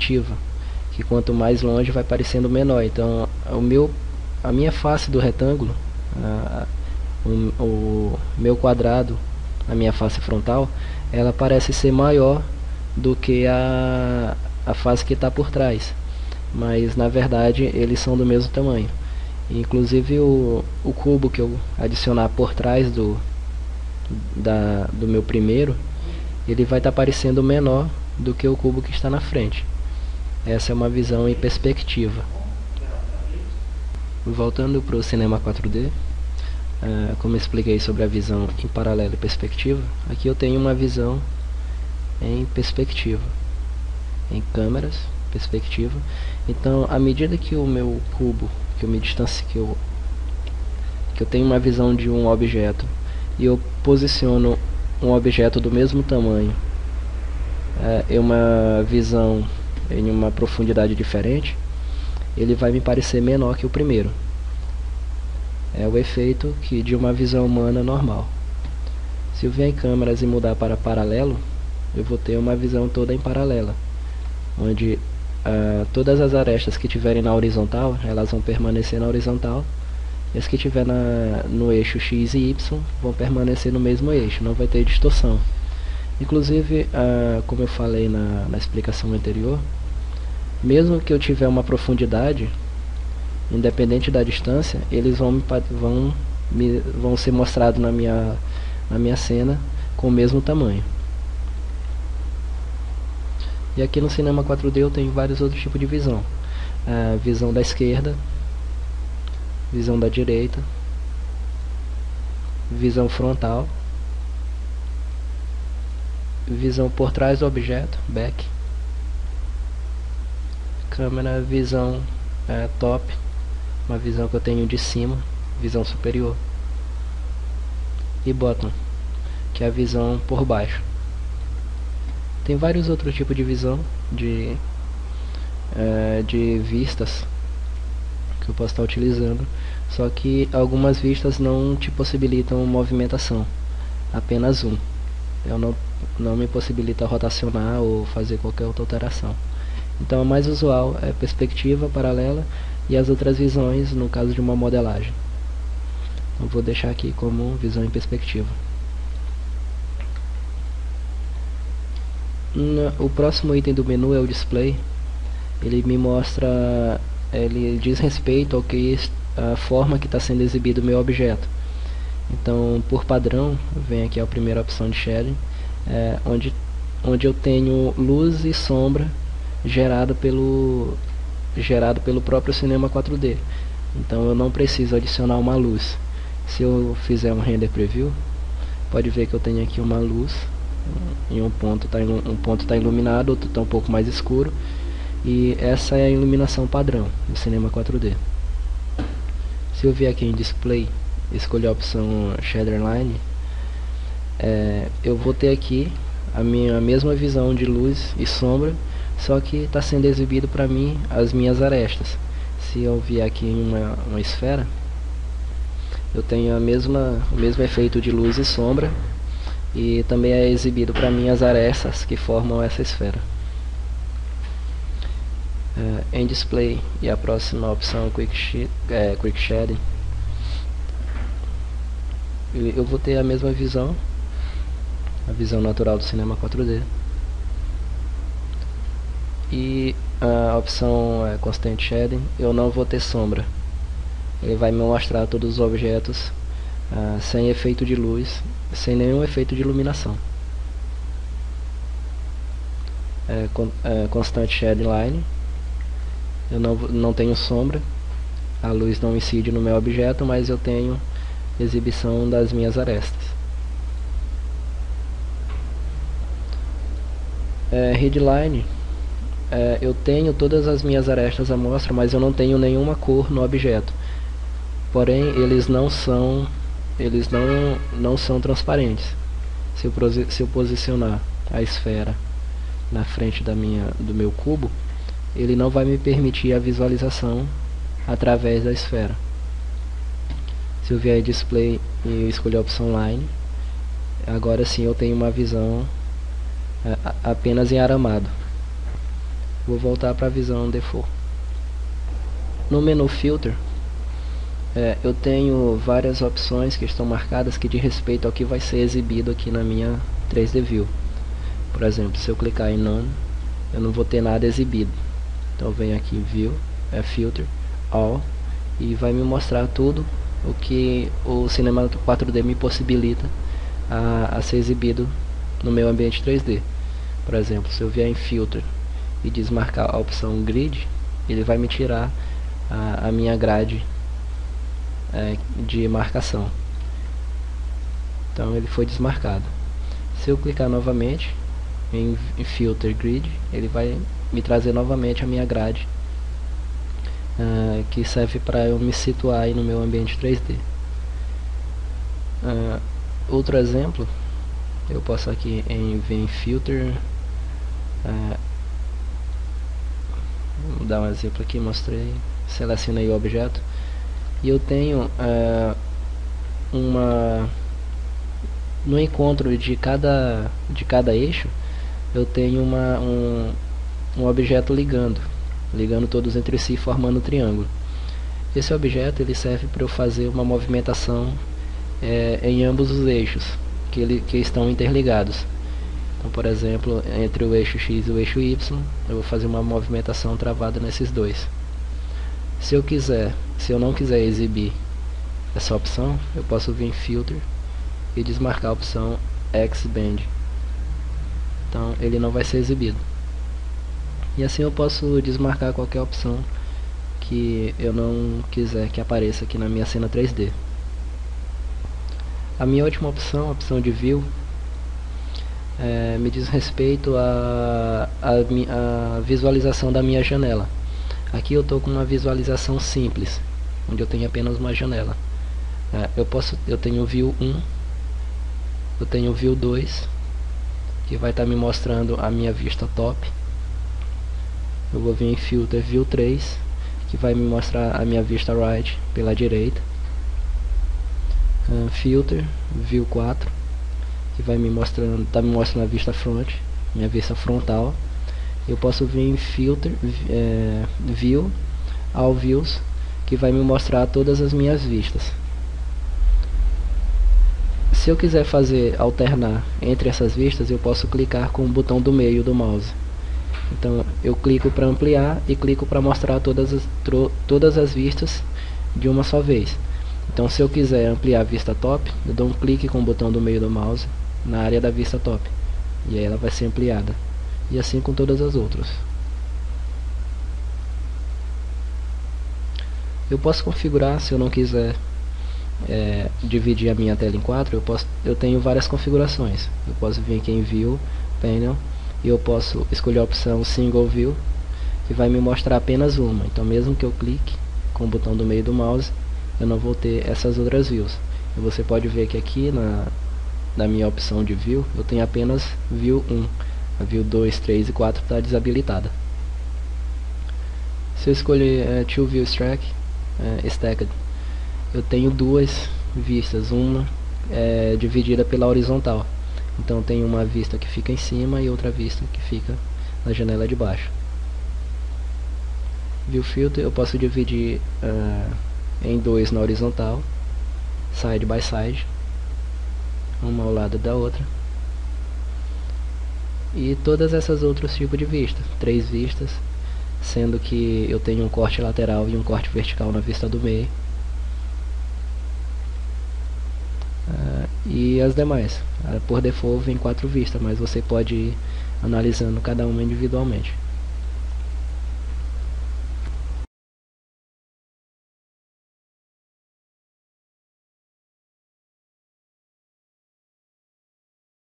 perspectiva, que quanto mais longe vai parecendo menor. Então a minha face do retângulo, o meu quadrado, a minha face frontal, ela parece ser maior do que a face que está por trás, mas na verdade eles são do mesmo tamanho. Inclusive o cubo que eu adicionar por trás do meu primeiro, ele vai estar parecendo menor do que o cubo que está na frente. Essa é uma visão em perspectiva. Voltando para o cinema 4D, como eu expliquei sobre a visão em paralelo e perspectiva, aqui eu tenho uma visão em perspectiva, em câmeras, perspectiva. Então, à medida que o meu cubo, que eu me distancio, que eu tenho uma visão de um objeto e eu posiciono um objeto do mesmo tamanho em uma visão em uma profundidade diferente, ele vai me parecer menor que o primeiro. É o efeito de uma visão humana normal. Se eu vier em câmeras e mudar para paralelo, eu vou ter uma visão toda em paralela, onde todas as arestas que tiverem na horizontal, elas vão permanecer na horizontal, e as que tiver no eixo X e Y vão permanecer no mesmo eixo, não vai ter distorção. Inclusive, como eu falei na explicação anterior, mesmo que eu tiver uma profundidade, independente da distância, eles vão ser mostrados na minha cena com o mesmo tamanho. E aqui no cinema 4D eu tenho vários outros tipos de visão. Visão da esquerda, visão da direita, visão frontal, visão por trás do objeto, back, câmera, visão top, uma visão que eu tenho de cima, visão superior, e bottom, que é a visão por baixo. Tem vários outros tipos de visão, de vistas que eu posso estar utilizando, só que algumas vistas não te possibilitam movimentação, apenas um. Eu não me possibilita rotacionar ou fazer qualquer outra alteração. Então a mais usual é perspectiva paralela e as outras visões no caso de uma modelagem. Eu vou deixar aqui como visão em perspectiva. O próximo item do menu é o display. Ele me mostra, ele diz respeito ao que a forma que está sendo exibido o meu objeto. Então, por padrão, vem aqui a primeira opção de shading, onde eu tenho luz e sombra gerado pelo próprio cinema 4D. Então eu não preciso adicionar uma luz. Se eu fizer um render preview, pode ver que eu tenho aqui uma luz, em um ponto está iluminado, outro está um pouco mais escuro, e essa é a iluminação padrão do cinema 4D. Se eu vier aqui em display, escolher a opção shader line, eu vou ter aqui a minha mesma visão de luz e sombra, só que está sendo exibido para mim as minhas arestas. Se eu vier aqui em uma esfera, eu tenho o mesmo efeito de luz e sombra, e também é exibido para mim as arestas que formam essa esfera. Em display, e a próxima opção Quick Shading, eu vou ter a mesma visão, a visão natural do cinema 4D, e a opção Constant Shading, eu não vou ter sombra. Ele vai me mostrar todos os objetos sem efeito de luz, sem nenhum efeito de iluminação. Constant Shading Line, eu não tenho sombra, a luz não incide no meu objeto, mas eu tenho exibição das minhas arestas. Headline, eu tenho todas as minhas arestas à mostra, mas eu não tenho nenhuma cor no objeto. Porém, eles não são transparentes. Se eu posicionar a esfera na frente do meu cubo, ele não vai me permitir a visualização através da esfera. Se eu vier em display e escolher a opção line, agora sim eu tenho uma visão apenas em aramado. Vou voltar para a visão default. No menu Filter, eu tenho várias opções que estão marcadas que diz respeito ao que vai ser exibido aqui na minha 3D View. Por exemplo, se eu clicar em None, eu não vou ter nada exibido. Então eu venho aqui em View, Filter, All, e vai me mostrar tudo o que o Cinema 4D me possibilita a ser exibido no meu ambiente 3D. Por exemplo, se eu vier em Filter e desmarcar a opção Grid, ele vai me tirar a minha grade de marcação. Então ele foi desmarcado. Se eu clicar novamente em Filter Grid, ele vai me trazer novamente a minha grade, que serve para eu me situar aí no meu ambiente 3D. Outro exemplo, eu posso aqui em Filter, vou dar um exemplo aqui, mostrei, selecionei o objeto e eu tenho no encontro de cada eixo, eu tenho um objeto ligando todos entre si, formando um triângulo. Esse objeto ele serve para eu fazer uma movimentação em ambos os eixos que estão interligados. Então, por exemplo, entre o eixo X e o eixo Y, eu vou fazer uma movimentação travada nesses dois. Se eu não quiser exibir essa opção, eu posso vir em Filter e desmarcar a opção X-Band. Então ele não vai ser exibido. E assim eu posso desmarcar qualquer opção que eu não quiser que apareça aqui na minha cena 3D. A minha última opção, a opção de View, me diz respeito à visualização da minha janela. Aqui eu estou com uma visualização simples, onde eu tenho apenas uma janela. Eu tenho View 1, eu tenho View 2, que vai estar me mostrando a minha vista top. Eu vou vir em Filter View 3, que vai me mostrar a minha vista right pela direita. Filter View 4, que vai me mostrando a vista front, minha vista frontal. Eu posso vir em Filter View All Views, que vai me mostrar todas as minhas vistas. Se eu quiser alternar entre essas vistas, eu posso clicar com o botão do meio do mouse. Então eu clico para ampliar e clico para mostrar todas as vistas de uma só vez. Então se eu quiser ampliar a vista top, eu dou um clique com o botão do meio do mouse na área da vista top, e aí ela vai ser ampliada. E assim com todas as outras. Eu posso configurar, se eu não quiser dividir a minha tela em 4, eu tenho várias configurações. Eu posso vir aqui em View, Panel, e eu posso escolher a opção Single View, que vai me mostrar apenas uma. Então mesmo que eu clique com o botão do meio do mouse, eu não vou ter essas outras views. E você pode ver que aqui na minha opção de View, eu tenho apenas View 1. A View 2, 3 e 4 está desabilitada. Se eu escolher Two View Stacked, eu tenho duas vistas, uma dividida pela horizontal. Então tem uma vista que fica em cima e outra vista que fica na janela de baixo. View Filter eu posso dividir em dois na horizontal, side by side, uma ao lado da outra. E todas essas outros tipos de vistas, 3 vistas, sendo que eu tenho um corte lateral e um corte vertical na vista do meio. E as demais, por default vem 4 vistas, mas você pode ir analisando cada uma individualmente.